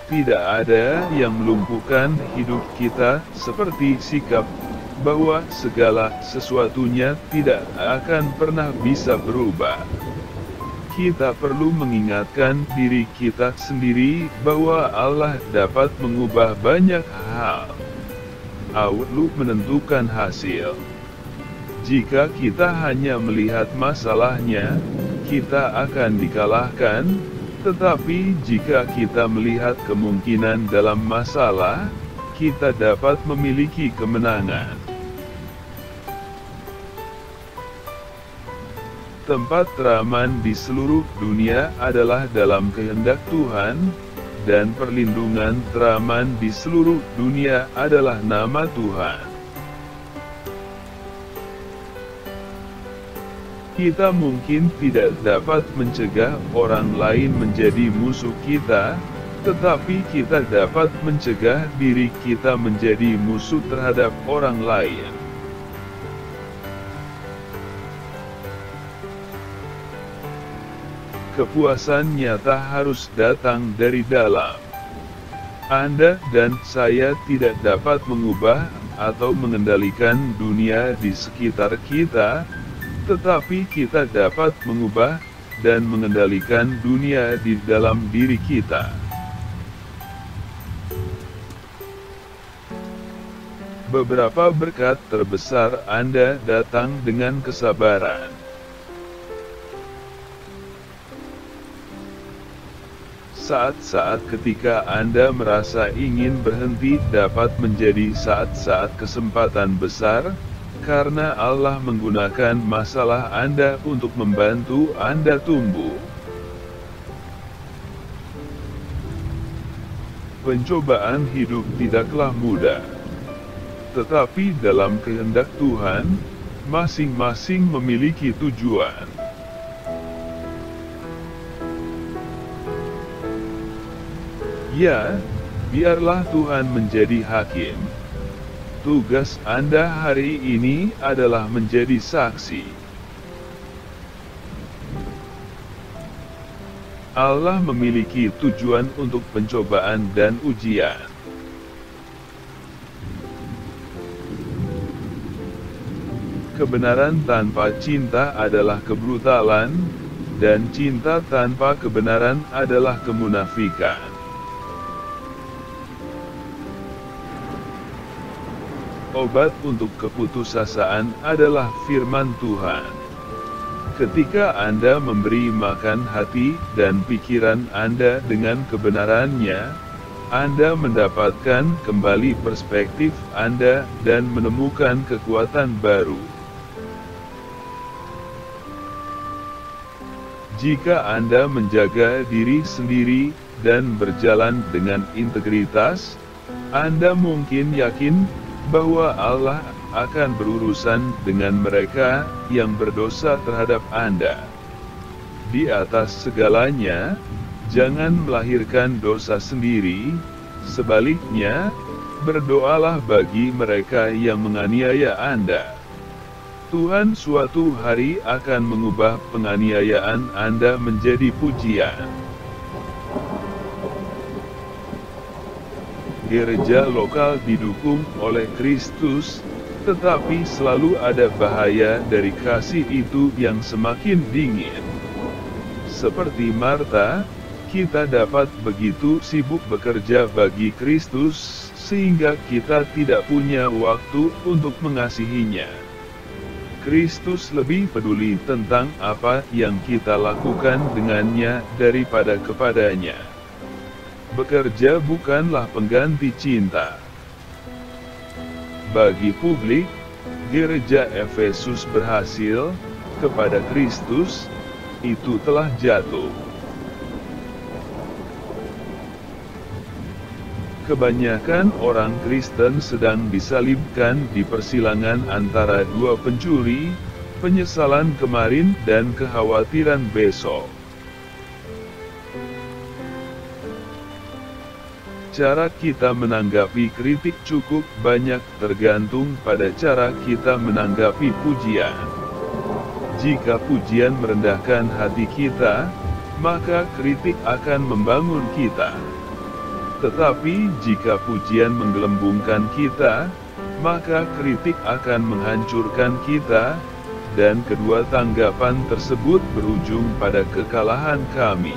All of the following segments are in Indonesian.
Tidak ada yang melumpuhkan hidup kita seperti sikap bahwa segala sesuatunya tidak akan pernah bisa berubah. Kita perlu mengingatkan diri kita sendiri bahwa Allah dapat mengubah banyak hal. Lalu menentukan hasil. Jika kita hanya melihat masalahnya, kita akan dikalahkan. Tetapi jika kita melihat kemungkinan dalam masalah, kita dapat memiliki kemenangan. Tempat teraman di seluruh dunia adalah dalam kehendak Tuhan, dan perlindungan teraman di seluruh dunia adalah nama Tuhan. Kita mungkin tidak dapat mencegah orang lain menjadi musuh kita, tetapi kita dapat mencegah diri kita menjadi musuh terhadap orang lain. Kepuasan nyata harus datang dari dalam. Anda dan saya tidak dapat mengubah atau mengendalikan dunia di sekitar kita, tetapi kita dapat mengubah dan mengendalikan dunia di dalam diri kita. Beberapa berkat terbesar Anda datang dengan kesabaran. Saat-saat ketika Anda merasa ingin berhenti dapat menjadi saat-saat kesempatan besar, karena Allah menggunakan masalah Anda untuk membantu Anda tumbuh. Pencobaan hidup tidaklah mudah. Tetapi dalam kehendak Tuhan, masing-masing memiliki tujuan. Ya, biarlah Tuhan menjadi hakim. Tugas Anda hari ini adalah menjadi saksi. Allah memiliki tujuan untuk pencobaan dan ujian. Kebenaran tanpa cinta adalah kebrutalan, dan cinta tanpa kebenaran adalah kemunafikan. Obat untuk keputusasaan adalah firman Tuhan. Ketika Anda memberi makan hati dan pikiran Anda dengan kebenarannya, Anda mendapatkan kembali perspektif Anda dan menemukan kekuatan baru. Jika Anda menjaga diri sendiri dan berjalan dengan integritas, Anda mungkin yakin bahwa Allah akan berurusan dengan mereka yang berdosa terhadap Anda. Di atas segalanya, jangan melahirkan dosa sendiri, sebaliknya, berdoalah bagi mereka yang menganiaya Anda. Tuhan suatu hari akan mengubah penganiayaan Anda menjadi pujian. Gereja lokal didukung oleh Kristus, tetapi selalu ada bahaya dari kasih itu yang semakin dingin. Seperti Marta, kita dapat begitu sibuk bekerja bagi Kristus, sehingga kita tidak punya waktu untuk mengasihinya. Kristus lebih peduli tentang apa yang kita lakukan dengannya daripada kepadanya. Bekerja bukanlah pengganti cinta. Bagi publik, gereja Efesus berhasil, kepada Kristus, itu telah jatuh. Kebanyakan orang Kristen sedang disalibkan di persilangan antara dua pencuri, penyesalan kemarin dan kekhawatiran besok. Cara kita menanggapi kritik cukup banyak tergantung pada cara kita menanggapi pujian. Jika pujian merendahkan hati kita, maka kritik akan membangun kita. Tetapi jika pujian menggelembungkan kita, maka kritik akan menghancurkan kita, dan kedua tanggapan tersebut berujung pada kekalahan kami.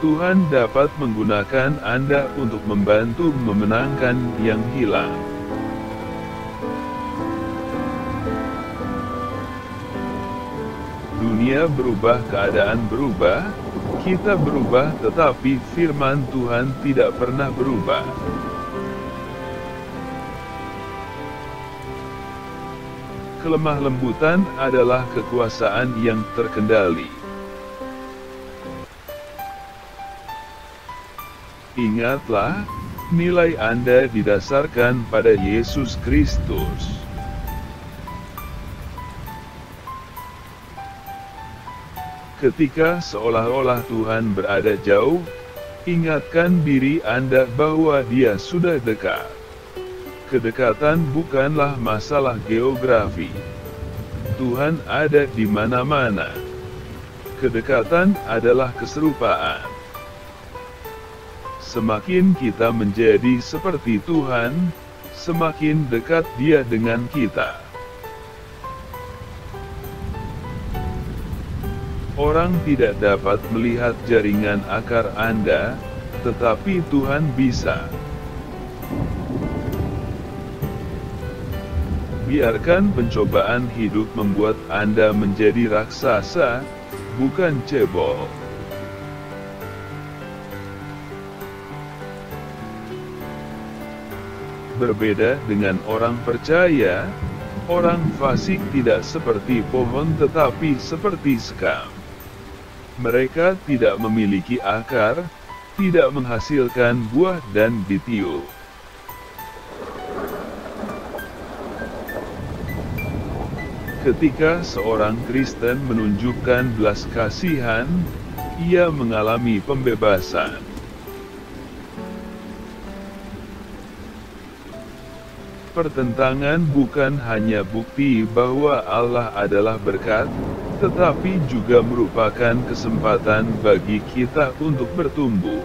Tuhan dapat menggunakan Anda untuk membantu memenangkan yang hilang. Dunia berubah, keadaan berubah, kita berubah, tetapi firman Tuhan tidak pernah berubah. Kelemah lembutan adalah kekuasaan yang terkendali. Ingatlah, nilai Anda didasarkan pada Yesus Kristus. Ketika seolah-olah Tuhan berada jauh, ingatkan diri Anda bahwa Dia sudah dekat. Kedekatan bukanlah masalah geografi. Tuhan ada di mana-mana. Kedekatan adalah keserupaan. Semakin kita menjadi seperti Tuhan, semakin dekat Dia dengan kita. Orang tidak dapat melihat jaringan akar Anda, tetapi Tuhan bisa. Biarkan pencobaan hidup membuat Anda menjadi raksasa, bukan cebol. Berbeda dengan orang percaya, orang fasik tidak seperti pohon tetapi seperti sekam. Mereka tidak memiliki akar, tidak menghasilkan buah dan ditiup. Ketika seorang Kristen menunjukkan belas kasihan, ia mengalami pembebasan. Pertentangan bukan hanya bukti bahwa Allah adalah berkat, tetapi juga merupakan kesempatan bagi kita untuk bertumbuh.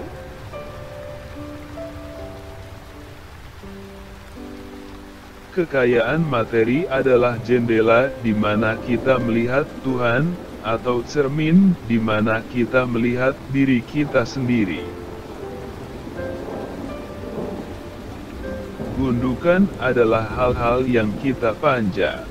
Kekayaan materi adalah jendela di mana kita melihat Tuhan, atau cermin di mana kita melihat diri kita sendiri. Gundukan adalah hal-hal yang kita panjat.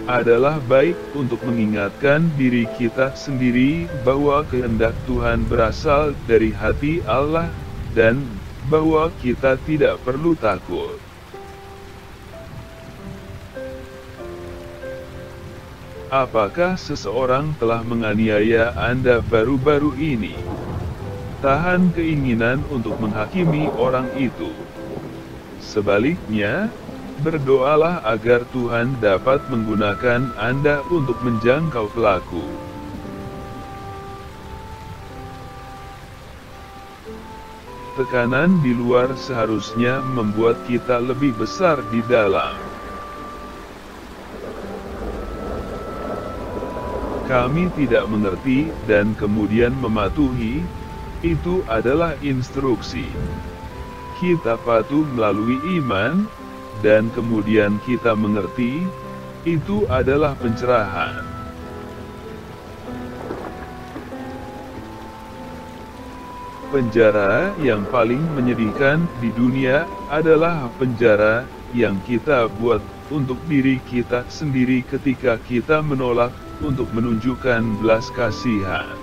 Adalah baik untuk mengingatkan diri kita sendiri bahwa kehendak Tuhan berasal dari hati Allah, dan bahwa kita tidak perlu takut. Apakah seseorang telah menganiaya Anda baru-baru ini? Tahan keinginan untuk menghakimi orang itu. Sebaliknya, berdoalah agar Tuhan dapat menggunakan Anda untuk menjangkau pelaku. Tekanan di luar seharusnya membuat kita lebih besar di dalam. Kami tidak mengerti dan kemudian mematuhi, itu adalah instruksi. Kita patuh melalui iman, dan kemudian kita mengerti, itu adalah pencerahan. Penjara yang paling menyedihkan di dunia adalah penjara yang kita buat untuk diri kita sendiri ketika kita menolak untuk menunjukkan belas kasihan.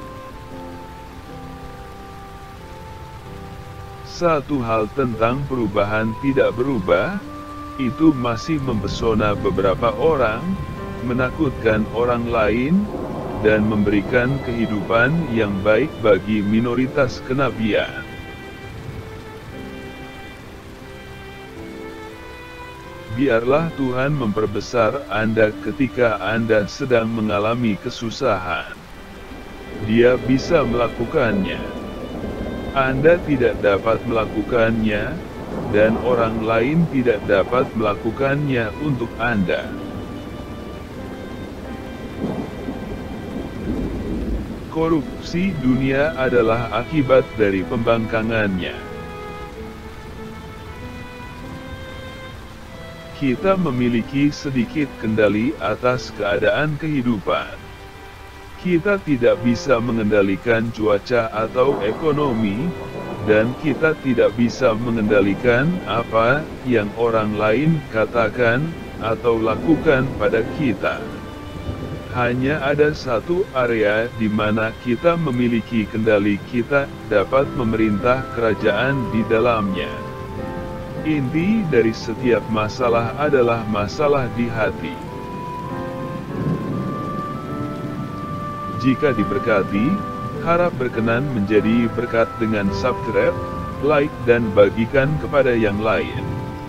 Satu hal tentang perubahan tidak berubah, itu masih mempesona beberapa orang, menakutkan orang lain, dan memberikan kehidupan yang baik bagi minoritas kenabian. Biarlah Tuhan memperbesar Anda ketika Anda sedang mengalami kesusahan. Dia bisa melakukannya. Anda tidak dapat melakukannya, dan orang lain tidak dapat melakukannya untuk Anda. Korupsi dunia adalah akibat dari pembangkangannya. Kita memiliki sedikit kendali atas keadaan kehidupan. Kita tidak bisa mengendalikan cuaca atau ekonomi, dan kita tidak bisa mengendalikan apa yang orang lain katakan atau lakukan pada kita. Hanya ada satu area di mana kita memiliki kendali, kita dapat memerintah kerajaan di dalamnya. Inti dari setiap masalah adalah masalah di hati. Jika diberkati, harap berkenan menjadi berkat dengan subscribe, like dan bagikan kepada yang lain.